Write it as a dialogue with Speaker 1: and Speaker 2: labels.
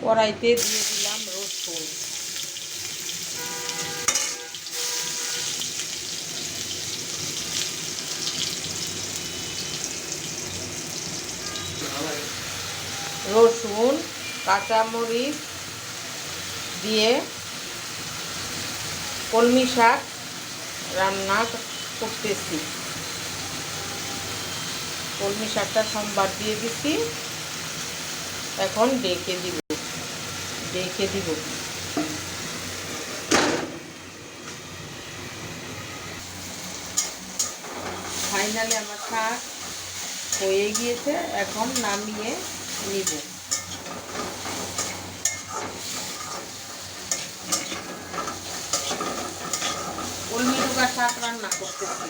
Speaker 1: কড়াইতে দিয়ে দিলাম রসুন, কাঁচামরিচ দিয়ে কলমি শাক রান্না করতেছি। কলমি শাকটা সম্বার দিয়ে দিচ্ছি, এখন ডেকে দিব। ফাইনালি আমার শাক হয়ে গিয়েছে, এখন নামিয়ে নিব। কলমি ডোকা শাক রান্না করতেছি।